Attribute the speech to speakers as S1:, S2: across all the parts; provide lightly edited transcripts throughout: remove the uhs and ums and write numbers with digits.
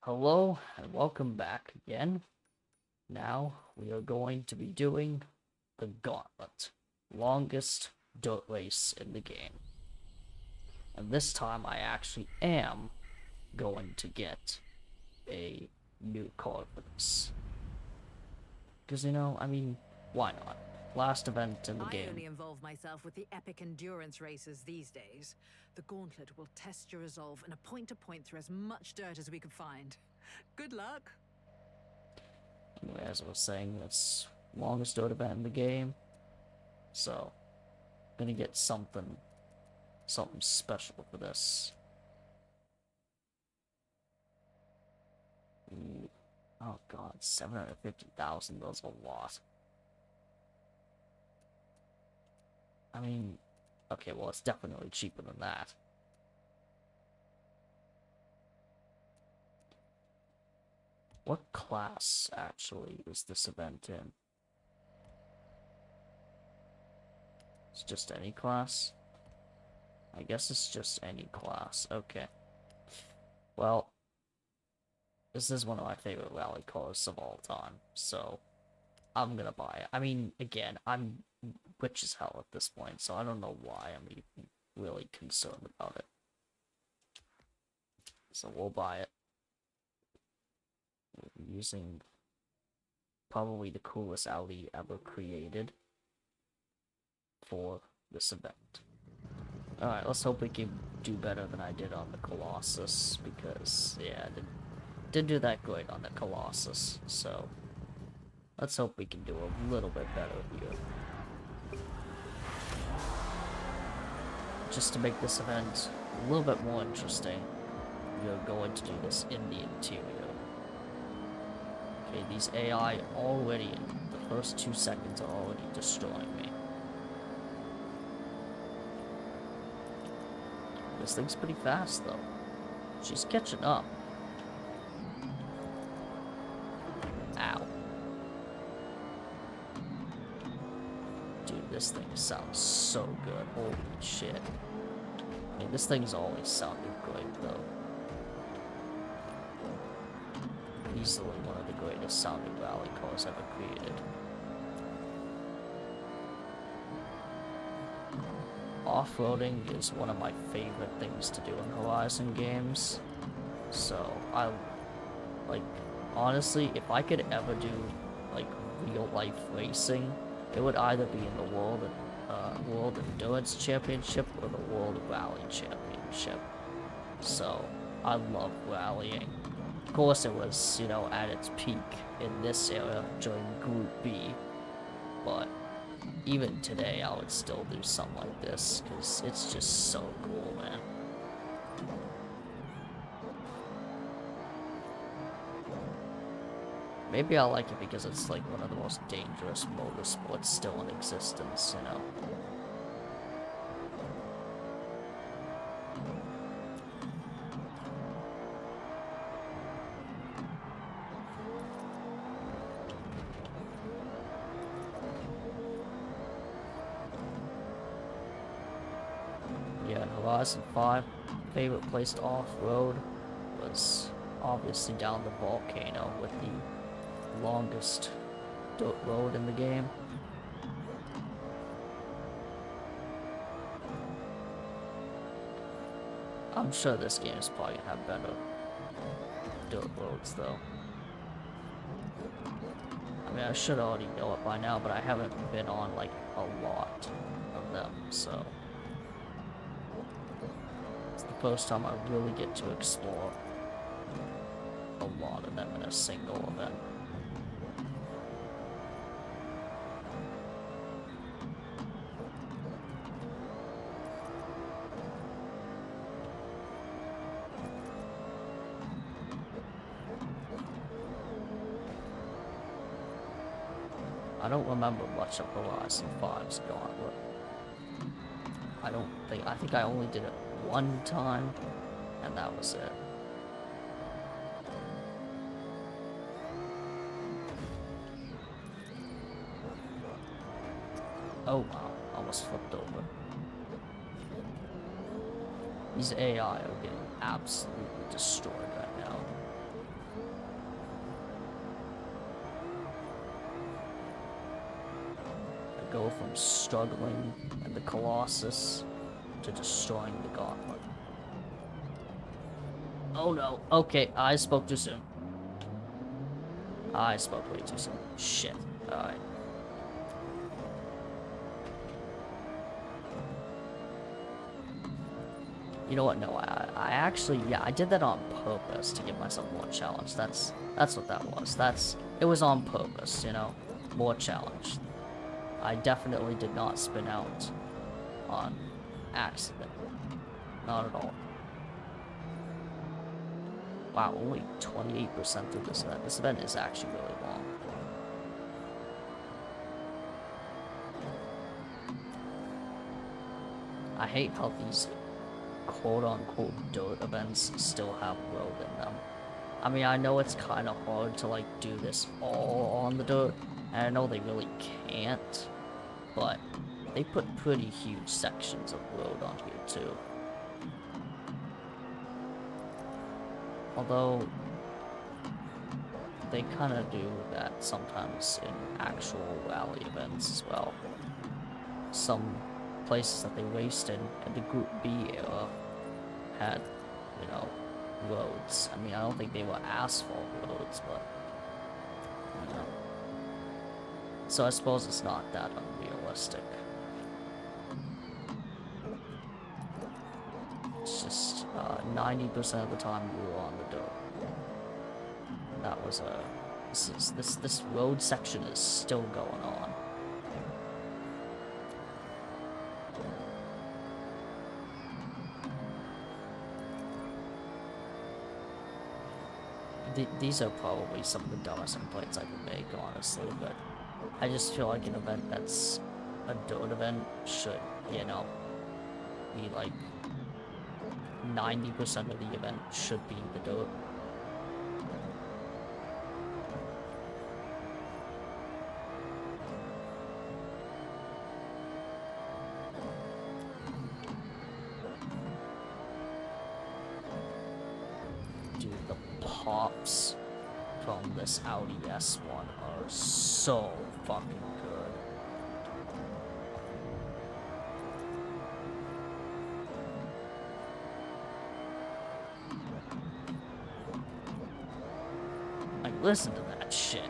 S1: Hello and welcome back again. Now we are going to be doing the Gauntlet, longest dirt race in the game. And this time I actually am going to get a new car for this. Because, why not? Last event in the
S2: I
S1: game.
S2: only involve myself with the epic endurance races these days. The Gauntlet will test your resolve in a point-to-point through as much dirt as we can find. Good luck!
S1: Anyway, as I was saying, it's longest dirt event in the game. So, gonna get something special for this. Ooh. Oh god, 750,000, that's a lot. I mean, okay, well, it's definitely cheaper than that. What class, actually, is this event in? It's just any class? I guess it's just any class. Okay. Well, this is one of my favorite rally cars of all time, so I'm gonna buy it. I mean, again, I'm rich as hell at this point, so I don't know why I'm even really concerned about it. So we'll buy it. We'll be using probably the coolest Audi ever created for this event. Alright, let's hope we can do better than I did on the Colossus, because, yeah, I didn't do that great on the Colossus, so let's hope we can do a little bit better here. Just to make this event a little bit more interesting, we are going to do this in the interior. Okay, these AI already, in the first 2 seconds, are already destroying me. This thing's pretty fast, though. She's catching up. Ow. Dude, this thing sounds so good. Holy shit. I mean, this thing's always sounded great, though. Easily one of the greatest sounding rally cars ever created. Off-roading is one of my favorite things to do in Horizon games. So, honestly, if I could ever do, real-life racing, it would either be in the World Endurance Championship or the World Rally Championship. So, I love rallying. Of course, it was, at its peak in this era during Group B, but even today, I would still do something like this, because it's just so cool, man. Maybe I like it because it's, like, one of the most dangerous motorsports still in existence, Yeah, in Horizon 5, favorite place to off-road was obviously down the volcano with the longest dirt road in the game. I'm sure this game is probably gonna have better dirt roads, though. I mean, I should already know it by now, but I haven't been on, like, a lot of them, so it's the first time I really get to explore a lot of them in a single event. I don't remember much of Horizon 5's Gauntlet. I think I only did it one time, and that was it. Oh wow, almost flipped over. These AI are getting absolutely destroyed right now. go from struggling in the Colossus to destroying the Gauntlet. Oh no, okay, I spoke too soon. I spoke way too soon. Shit. Alright. You know what? No, I actually, yeah, I did that on purpose to give myself more challenge. That's what that was. It was on purpose, you know? More challenge. I definitely did not spin out on accident. Not at all. Wow, only 28% through this event. This event is actually really long. I hate how these quote-unquote dirt events still have road in them. I mean, I know it's kind of hard to, like, do this all on the dirt, and I know they really can't, but they put pretty huge sections of road on here, too. Although, they kind of do that sometimes in actual rally events as well. Some places that they raced in the Group B era had, you know, roads. I mean, I don't think they were asphalt roads, but, you know. So I suppose it's not that unrealistic. It's just 90% of the time we were on the dirt. That was a... This road section is still going on. These are probably some of the dumbest complaints I can make, honestly, but I just feel like an event that's a dirt event should, you know, be like 90% of the event should be the dirt. Dude, the pops from this Audi S1 are so fucking good. Like, listen to that shit.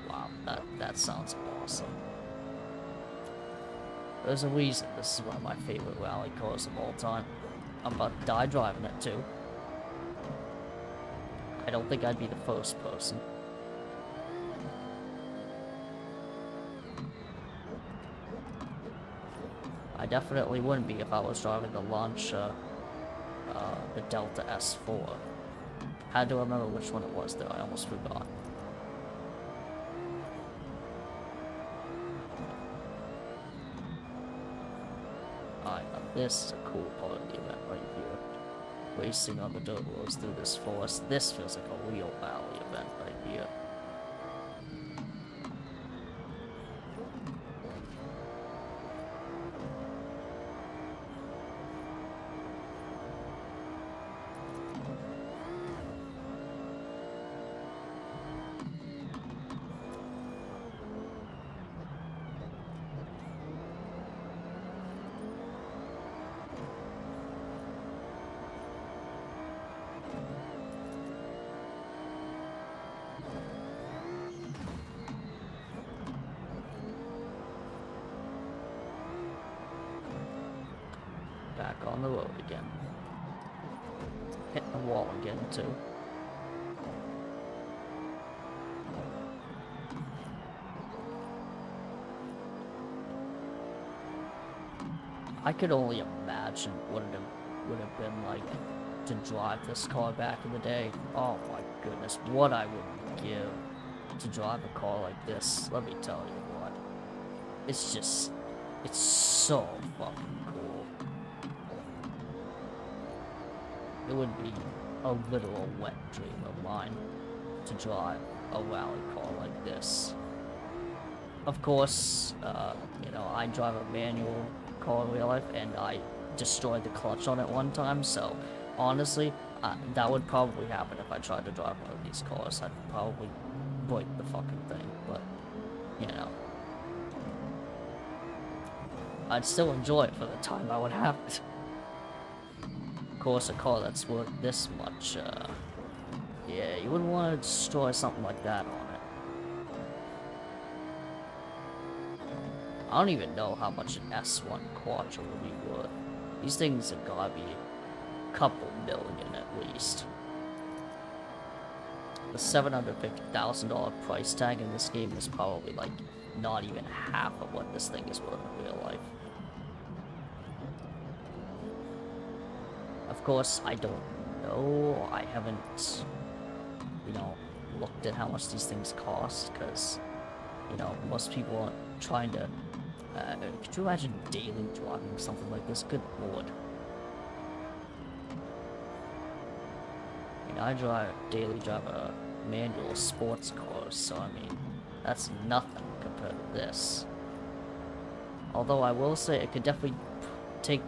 S1: Wow, that sounds awesome. There's a reason this is one of my favorite rally cars of all time. I'm about to die driving it too. I don't think I'd be the first person. I definitely wouldn't be if I was driving the Lancia, the Delta S4. Had to remember which one it was though, I almost forgot. This is a cool part of the event right here. Racing on the dirt roads through this forest. This feels like a real rally event right here. Back on the road again. Hit the wall again, too. I could only imagine what it would have been like to drive this car back in the day. Oh my goodness, what I would give to drive a car like this. Let me tell you what. It's just, it's so fucking cool. It would be a literal wet dream of mine to drive a rally car like this. Of course, you know, I drive a manual car in real life, and I destroyed the clutch on it one time, so honestly, that would probably happen if I tried to drive one of these cars. I'd probably break the fucking thing, but, you know. I'd still enjoy it for the time I would have it. Of course, a car that's worth this much, yeah, you wouldn't want to destroy something like that on it. I don't even know how much an S1 Quattro would be worth. These things have gotta be a couple million at least. The $750,000 price tag in this game is probably like not even half of what this thing is worth in real life. Of course, I don't know. I haven't, you know, looked at how much these things cost, because, you know, most people aren't trying to, could you imagine daily driving something like this? Good lord. I mean, daily drive a manual sports car, so I mean, that's nothing compared to this. Although I will say it could definitely take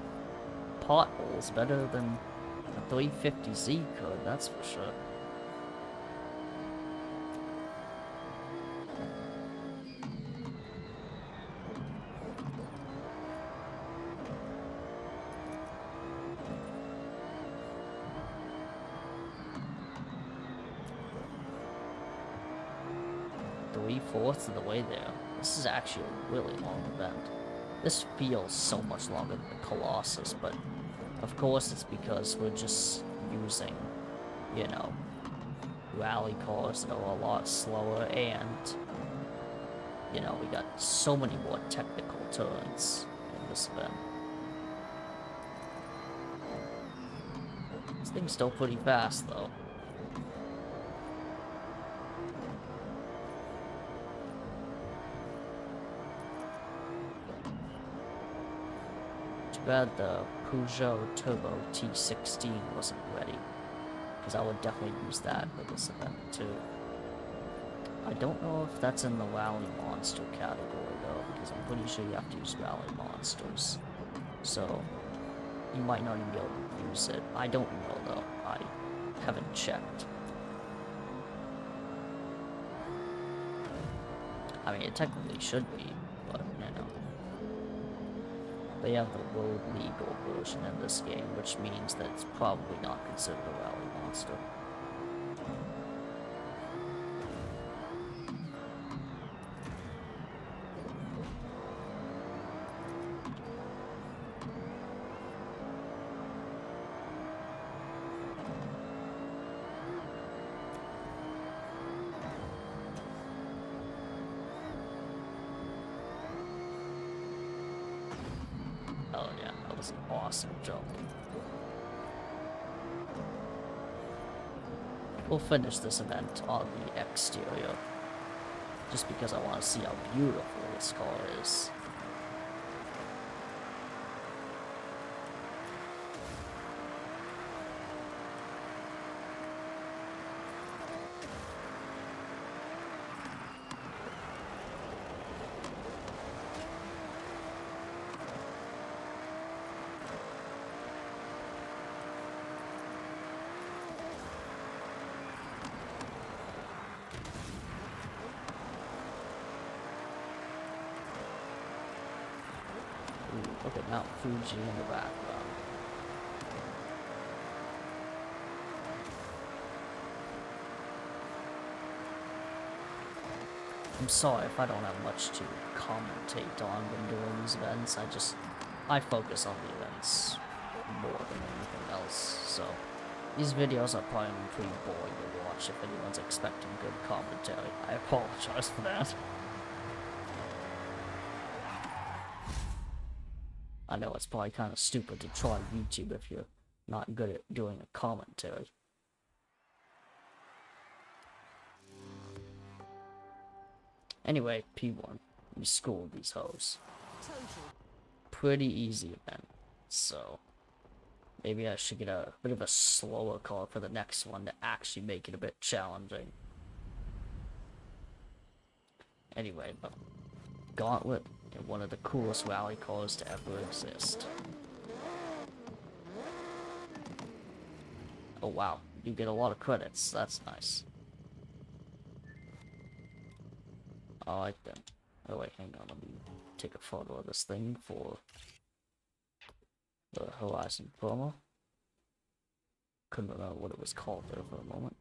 S1: potholes better than a 350Z could, that's for sure. Three-fourths of the way there. This is actually a really long event. This feels so much longer than the Colossus, but of course it's because we're just using, you know, rally cars that are a lot slower, and, you know, we got so many more technical turns in this event. This thing's still pretty fast, though. Too bad the Peugeot Turbo T16 wasn't ready, because I would definitely use that for this event too. I don't know if that's in the Rally Monster category though, because I'm pretty sure you have to use Rally Monsters. So, you might not even be able to use it. I don't know though, I haven't checked. I mean, it technically should be, but, you know. They have the road legal version in this game, which means that it's probably not considered a rally monster. Oh yeah, that was an awesome jump. We'll finish this event on the exterior, just because I want to see how beautiful this car is. Ooh, look at Mount Fuji in the background. I'm sorry if I don't have much to commentate on when doing these events. I focus on the events more than anything else, so these videos are probably pretty boring to watch if anyone's expecting good commentary. I apologize for that. I know it's probably kind of stupid to try YouTube if you're not good at doing a commentary. Anyway, P1, we schooled these hoes. Pretty easy event, so maybe I should get a bit of a slower car for the next one to actually make it a bit challenging. Anyway, but Gauntlet, one of the coolest rally cars to ever exist. Oh wow, you get a lot of credits. That's nice. Alright then. Oh wait, hang on. Let me take a photo of this thing for the Horizon promo. Couldn't remember what it was called there for a moment.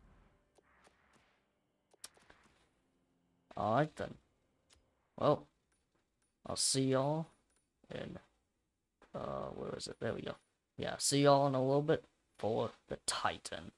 S1: Alright then. Well, I'll see y'all in, where is it? There we go. Yeah, see y'all in a little bit for the Titan.